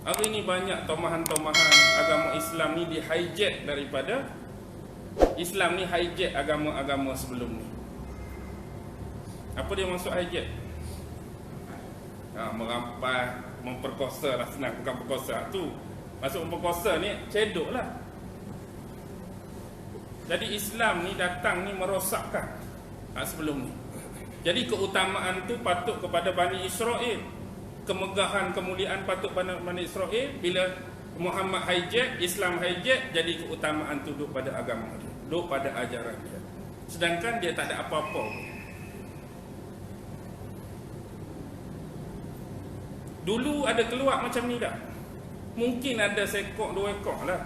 Hari ini banyak tomahan-tomahan agama Islam ni di hijack daripada Islam ni hijack agama-agama sebelum ni. Apa dia maksud hijack? Merampas, memperkosa lah, senang, bukan perkosa tu. Maksud memperkosa ni cedok lah. Jadi Islam ni datang ni merosakkan sebelum ni. Jadi keutamaan tu patut kepada Bani Israel, kemegahan, kemuliaan patut Bani Israel. Bila Muhammad hijack, Islam hijack, jadi keutamaan tu duduk pada agama dia, duduk pada ajaran dia. Sedangkan dia tak ada apa-apa. Dulu ada keluar macam ni tak? Mungkin ada sekok dua ekor lah.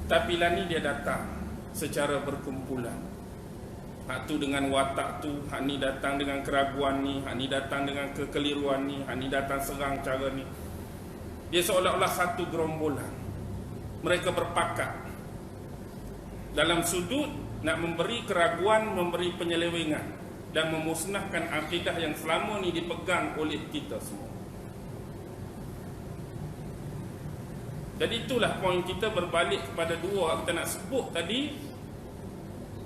Tapi lah ni dia datang secara berkumpulan. Hak tu dengan watak tu, hak ni datang dengan keraguan ni, hak ni datang dengan kekeliruan ni, hak ni datang serang cara ni. Dia seolah-olah satu gerombolan. Mereka berpakat dalam sudut nak memberi keraguan, memberi penyelewengan dan memusnahkan akidah yang selama ni dipegang oleh kita semua. Jadi itulah poin kita berbalik kepada dua kita nak sebut tadi.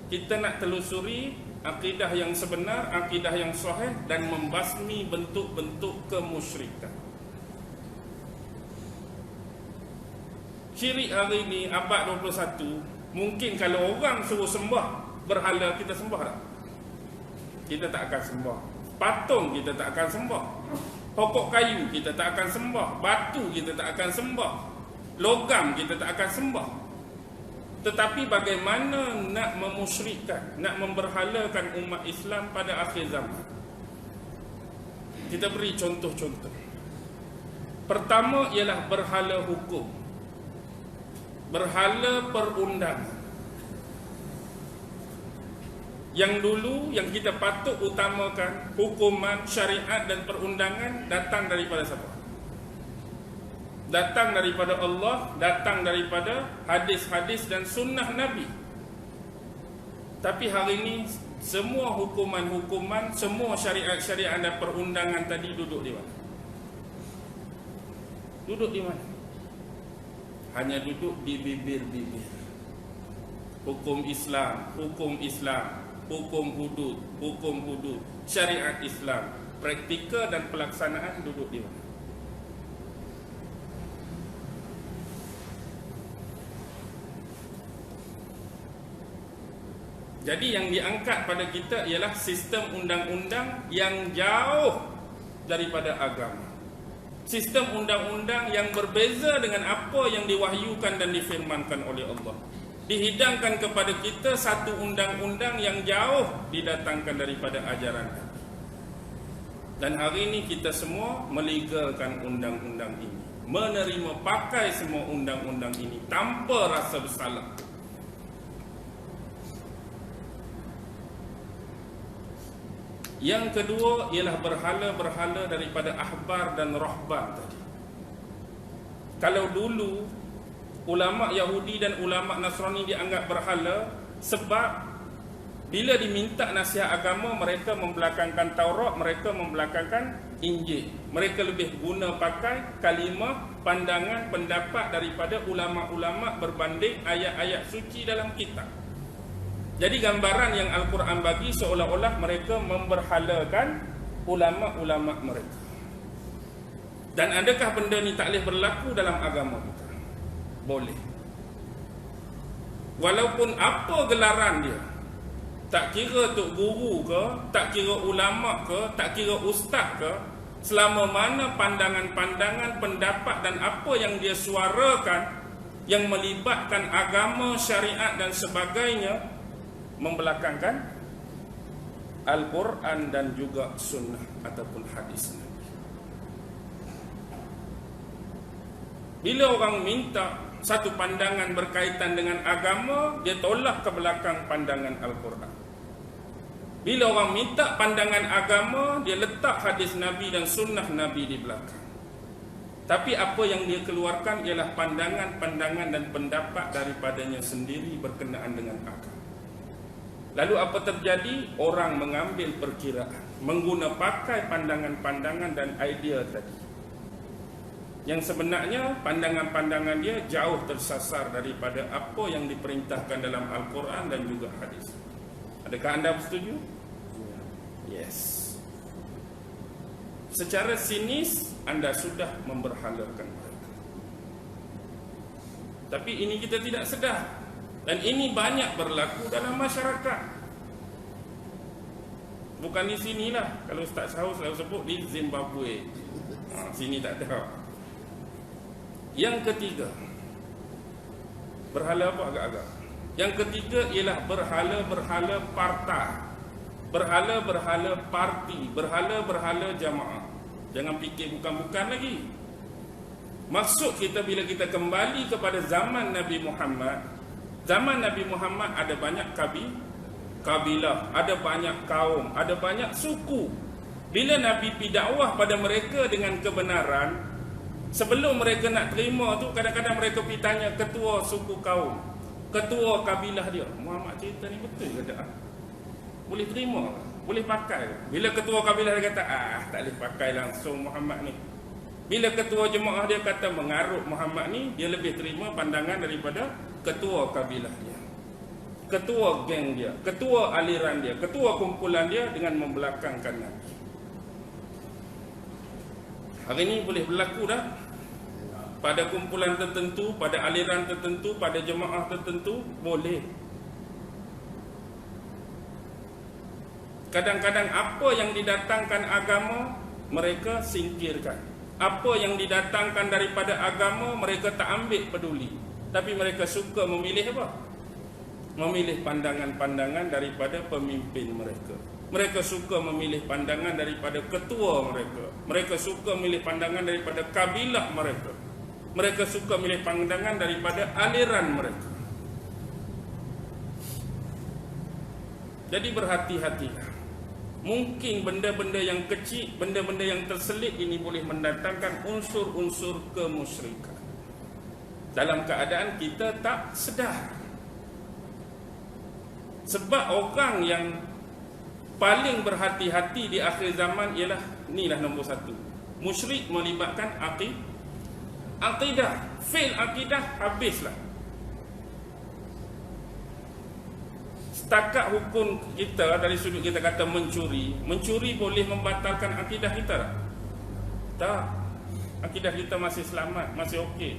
Kita nak telusuri akidah yang sebenar, akidah yang sahih dan membasmi bentuk-bentuk kemusyrikan. Syirik hari ini abad 21, mungkin kalau orang suruh sembah berhala, kita sembah tak? Kita tak akan sembah. Patung kita tak akan sembah. Pokok kayu kita tak akan sembah. Batu kita tak akan sembah. Logam kita tak akan sembah. Tetapi bagaimana nak memusyrikkan, nak memberhalakan umat Islam pada akhir zaman? Kita beri contoh-contoh. Pertama ialah berhala hukum, berhala perundangan. Yang dulu yang kita patut utamakan, hukuman, syariat dan perundangan datang daripada siapa? Datang daripada Allah, datang daripada hadis-hadis dan sunnah Nabi. Tapi hari ini semua hukuman-hukuman, semua syariat-syariat dan perundangan tadi duduk di mana? Duduk di mana? Hanya duduk di bibir-bibir. Hukum Islam, hukum Islam, hukum hudud, syariat Islam, praktikal dan pelaksanaan duduk di mana? Jadi yang diangkat pada kita ialah sistem undang-undang yang jauh daripada agama. Sistem undang-undang yang berbeza dengan apa yang diwahyukan dan difirmankan oleh Allah. Dihidangkan kepada kita satu undang-undang yang jauh didatangkan daripada ajaran Nabi. Dan hari ini kita semua melegalkan undang-undang ini, menerima pakai semua undang-undang ini tanpa rasa bersalah. Yang kedua ialah berhala-berhala daripada ahbar dan rahban tadi. Kalau dulu ulama Yahudi dan ulama Nasrani dianggap berhala sebab bila diminta nasihat agama mereka membelakangkan Taurat, mereka membelakangkan Injil. Mereka lebih guna pakai kalimah, pandangan, pendapat daripada ulama-ulama berbanding ayat-ayat suci dalam kitab. Jadi gambaran yang Al-Quran bagi seolah-olah mereka memberhalakan ulama-ulama mereka. Dan adakah benda ni tak boleh berlaku dalam agama kita? Boleh. Walaupun apa gelaran dia, tak kira tok guru ke, tak kira ulama ke, tak kira ustaz ke, selama mana pandangan-pandangan, pendapat dan apa yang dia suarakan yang melibatkan agama, syariat dan sebagainya membelakangkan Al-Quran dan juga sunnah ataupun hadis Nabi. Bila orang minta satu pandangan berkaitan dengan agama, dia tolak ke belakang pandangan Al-Quran. Bila orang minta pandangan agama, dia letak hadis Nabi dan sunnah Nabi di belakang. Tapi apa yang dia keluarkan ialah pandangan-pandangan dan pendapat daripadanya sendiri berkenaan dengan agama. Lalu apa terjadi? Orang mengambil perkiraan, mengguna pakai pandangan-pandangan dan idea tadi. Yang sebenarnya pandangan-pandangan dia jauh tersasar daripada apa yang diperintahkan dalam Al-Quran dan juga hadis. Adakah anda bersetuju? Yes. Secara sinis anda sudah memberhalakan mereka. Tapi ini kita tidak sedar. Dan ini banyak berlaku dalam masyarakat. Bukan di sinilah. Kalau Ustaz Sahu selalu sebut di Zimbabwe. Sini tak ada. Yang ketiga, berhala apa agak-agak? Yang ketiga ialah berhala-berhala partai, berhala-berhala parti, berhala-berhala jamaah. Jangan fikir bukan-bukan lagi. Maksud kita bila kita kembali kepada zaman Nabi Muhammad, zaman Nabi Muhammad ada banyak kabilah, ada banyak kaum, ada banyak suku. Bila Nabi pi dakwah pada mereka dengan kebenaran, sebelum mereka nak terima tu, kadang-kadang mereka pergi tanya ketua suku kaum, ketua kabilah dia, Muhammad cerita ni betul ke tak? Boleh terima? Boleh pakai? Bila ketua kabilah dia kata, tak boleh pakai langsung Muhammad ni. Bila ketua jemaah dia kata mengarut Muhammad ni, dia lebih terima pandangan daripada ketua kabilah dia, ketua geng dia, ketua aliran dia, ketua kumpulan dia, dengan membelakangkan Nabi. Hari ini boleh berlaku dah. Pada kumpulan tertentu, pada aliran tertentu, pada jemaah tertentu, boleh. Kadang-kadang apa yang didatangkan agama, mereka singkirkan. Apa yang didatangkan daripada agama, mereka tak ambil peduli. Tapi mereka suka memilih apa? Memilih pandangan-pandangan daripada pemimpin mereka. Mereka suka memilih pandangan daripada ketua mereka. Mereka suka memilih pandangan daripada kabilah mereka. Mereka suka memilih pandangan daripada aliran mereka. Jadi berhati-hatilah. Mungkin benda-benda yang kecil, benda-benda yang terselit ini boleh mendatangkan unsur-unsur kemusyrikan dalam keadaan kita tak sedar. Sebab orang yang paling berhati-hati di akhir zaman ialah, inilah nombor satu, musyrik melibatkan akidah. Fail akidah, habislah. Setakat hukum kita dari sudut kita kata mencuri boleh membatalkan akidah kita tak? Tak. Akidah kita masih selamat, masih okey.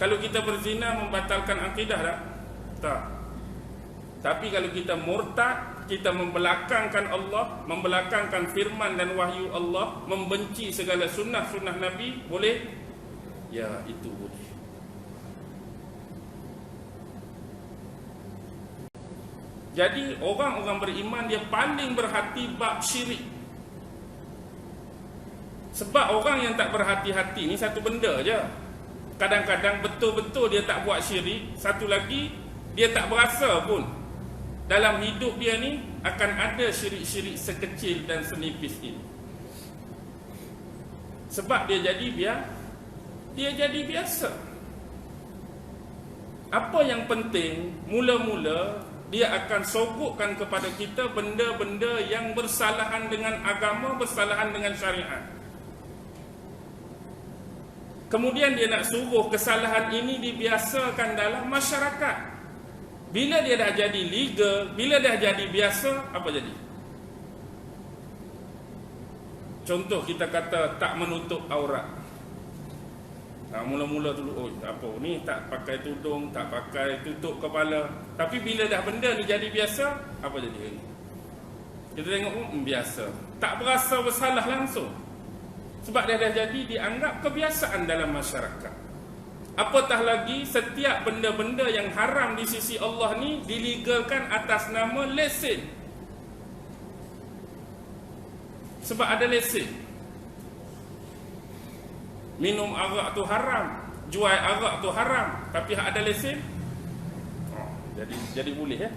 Kalau kita berzina membatalkan akidah tak? Tak. Tapi kalau kita murtad, kita membelakangkan Allah, membelakangkan firman dan wahyu Allah, membenci segala sunnah-sunnah Nabi, boleh? Ya, itu boleh. Jadi orang-orang beriman dia paling berhati bab syirik. Sebab orang yang tak berhati-hati ni satu benda je. Kadang-kadang betul-betul dia tak buat syirik. Satu lagi, dia tak berasa pun dalam hidup dia ni akan ada syirik-syirik sekecil dan senipis ini. Sebab dia jadi biasa. Apa yang penting, mula-mula dia akan sogokkan kepada kita benda-benda yang bersalahan dengan agama, bersalahan dengan syariat. Kemudian dia nak suruh kesalahan ini dibiasakan dalam masyarakat. Bila dia dah jadi legal, bila dah jadi biasa, apa jadi? Contoh kita kata tak menutup aurat. Mula-mula dulu, apa ni, tak pakai tudung, tak pakai tutup kepala. Tapi bila dah benda ni jadi biasa, apa jadi? Kita tengok, biasa. Tak berasa bersalah langsung. Sebab dia dah jadi dianggap kebiasaan dalam masyarakat. Apatah lagi, setiap benda-benda yang haram di sisi Allah ni dilegalkan atas nama lesen. Sebab ada lesen. Minum arak tu haram, jual arak tu haram, tapi ada lesen, jadi boleh ya.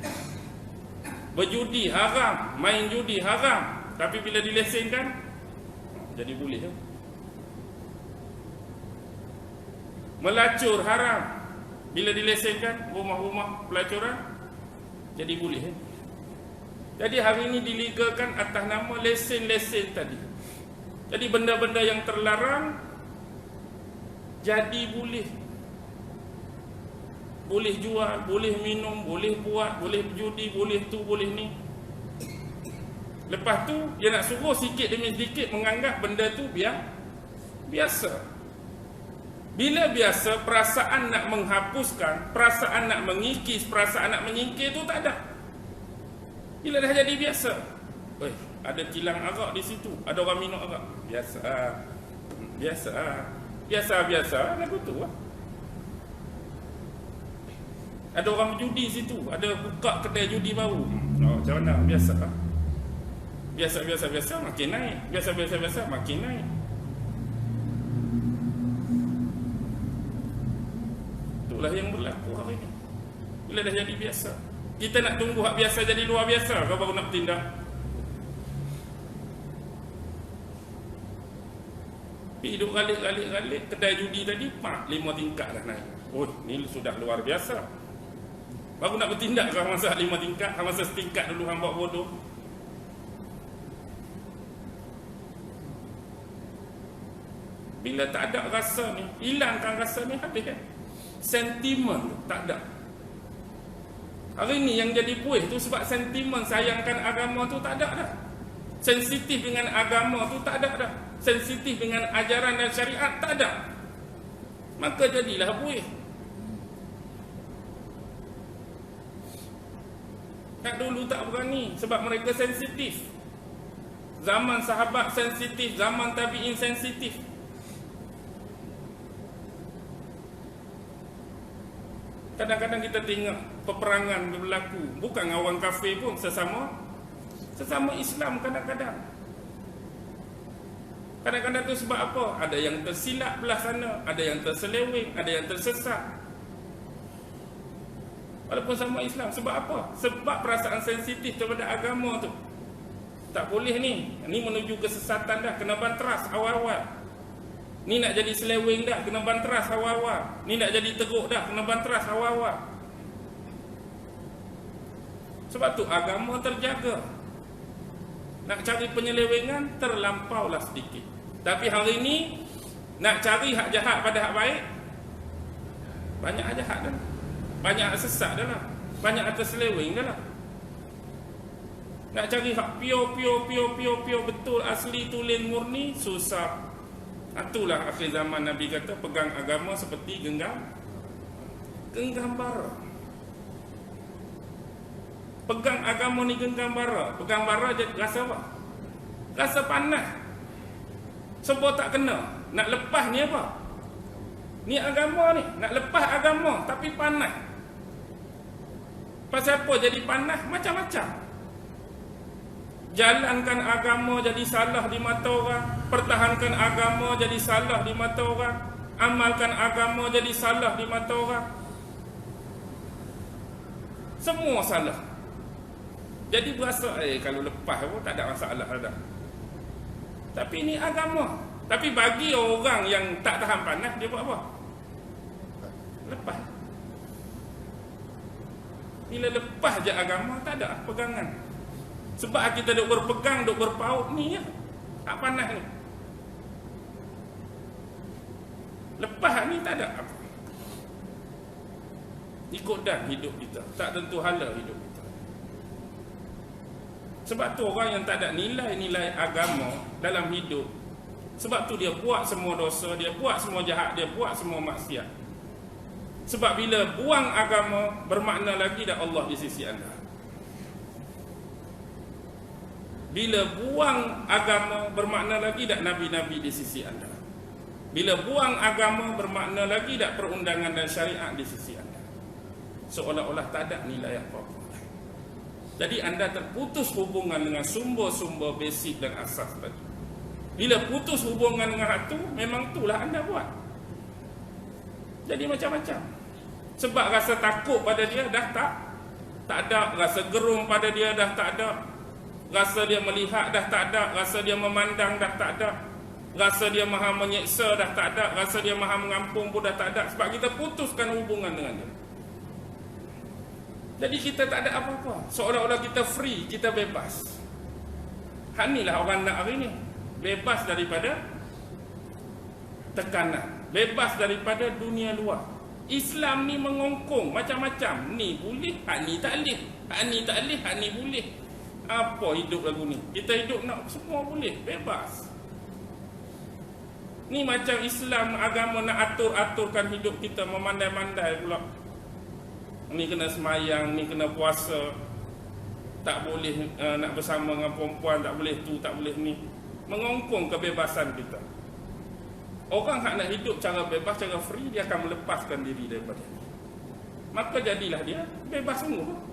Berjudi haram, main judi haram, tapi bila dilesenkan, jadi boleh ya. Melacur haram, bila dilesenkan rumah-rumah pelacuran, jadi boleh ya. Jadi hari ini dilegalkan atas nama lesen-lesen tadi. Jadi benda-benda yang terlarang Jadi boleh jual, boleh minum, boleh buat, boleh berjudi, boleh tu, boleh ni. Lepas tu dia nak suruh sikit demi sedikit menganggap benda tu biasa. Bila biasa, perasaan nak menghapuskan, perasaan nak mengikis, perasaan nak menyingkir tu tak ada. Bila dah jadi biasa, ada kilang arak di situ, ada orang minum arak, biasa lagu tu lah. Ada orang berjudi situ, ada buka kedai judi baru. Macam mana? Biasa, makin naik. Biasa makin naik. Itulah yang berlaku hari ini. Bila dah jadi biasa, kita nak tunggu hak biasa jadi luar biasa, kau baru nak bertindak. Hidup galik kedai judi tadi 5 tingkat dah naik. Ni sudah luar biasa. Baru nak bertindak kau masa 5 tingkat, masa setingkat dulu hang buat bodoh. Bila tak ada rasa ni, hilangkan rasa ni habis kan. Sentimen tu tak ada. Hari ni yang jadi puih tu sebab sentimen sayangkan agama tu tak ada dah. Sensitif dengan agama tu tak ada dah. Sensitif dengan ajaran dan syariat tak ada. Maka jadilah puih. Kat dulu tak berani sebab mereka sensitif. Zaman sahabat sensitif, zaman tabi'in sensitif. Kadang-kadang kita tengok peperangan berlaku, bukan orang kafir pun, sesama Islam kadang-kadang. Kadang-kadang tu sebab apa? Ada yang tersilap belah sana, ada yang terseleweng, ada yang tersesat. Walaupun sama Islam. Sebab apa? Sebab perasaan sensitif kepada agama tu. Tak boleh ni. Ni menuju kesesatan dah. Kena banteras awal-awal. Ni nak jadi seleweng dah. Kena banteras awal-awal. Ni nak jadi teruk dah. Kena banteras awal-awal. Sebab tu agama terjaga. Nak cari penyelewengan terlampaulah sedikit. Tapi hari ni nak cari hak jahat pada hak baik, banyak hak jahat dah. Banyak sesat dah lah. Banyak atas seleweng dah lah. Nak cari hak pure betul, asli, tulen, murni, susah. Itulah akhir zaman Nabi kata pegang agama seperti genggam bara. Pegang agama ni genggam bara. Pegang bara jadi rasa apa? Rasa panas. Sebab tak kena. Nak lepas ni apa? Ni agama ni. Nak lepas agama tapi panas. Pasal apa jadi panas? Macam-macam. Jalankan agama jadi salah di mata orang. Pertahankan agama jadi salah di mata orang. Amalkan agama jadi salah di mata orang. Semua salah. Jadi berasa kalau lepas pun tak ada masalah dah. Tapi ini agama. Tapi bagi orang yang tak tahan panas, dia buat apa? Lepas. Bila lepas je agama, tak ada pegangan. Sebab kita duk berpegang, duk berpaut ni ya. Tak panas ni. Lepas ni tak ada apa. Ikut dan hidup kita. Tak tentu hala hidup kita. Sebab tu orang yang tak ada nilai-nilai agama dalam hidup, sebab tu dia buat semua dosa, dia buat semua jahat, dia buat semua maksiat. Sebab bila buang agama, bermakna lagi dah Allah di sisi anda. Bila buang agama, bermakna lagi dah Nabi-Nabi di sisi anda. Bila buang agama, bermakna lagi dah perundangan dan syariat di sisi anda. Seolah-olah tak ada nilai apa-apa. Jadi anda terputus hubungan dengan sumber-sumber basic dan asas tadi. Bila putus hubungan dengan itu, memang itulah anda buat. Jadi macam-macam. Sebab rasa takut pada dia dah tak ada. Rasa gerung pada dia dah tak ada. Rasa dia melihat dah tak ada. Rasa dia memandang dah tak ada. Rasa dia maha menyeksa dah tak ada. Rasa dia maha mengampun pun dah tak ada. Sebab kita putuskan hubungan dengan dia. Jadi kita tak ada apa-apa. Seolah-olah kita free, kita bebas. Inilah orang nak hari ni. Bebas daripada tekanan. bebas daripada dunia luar. Islam ni mengongkong macam-macam. Ni boleh, hak ni tak boleh. Hak ni tak boleh, hak ni boleh. Apa hidup lagu ni? Kita hidup nak semua boleh, bebas. Ni macam Islam, agama nak atur-aturkan hidup kita, memandai-mandai pula. Ni kena semayang, ni kena puasa, tak boleh nak bersama dengan perempuan, tak boleh tu, tak boleh ni. Mengongkong kebebasan kita. Orang yang nak hidup cara bebas, cara free, dia akan melepaskan diri daripada ni. Maka jadilah dia bebas sungguh.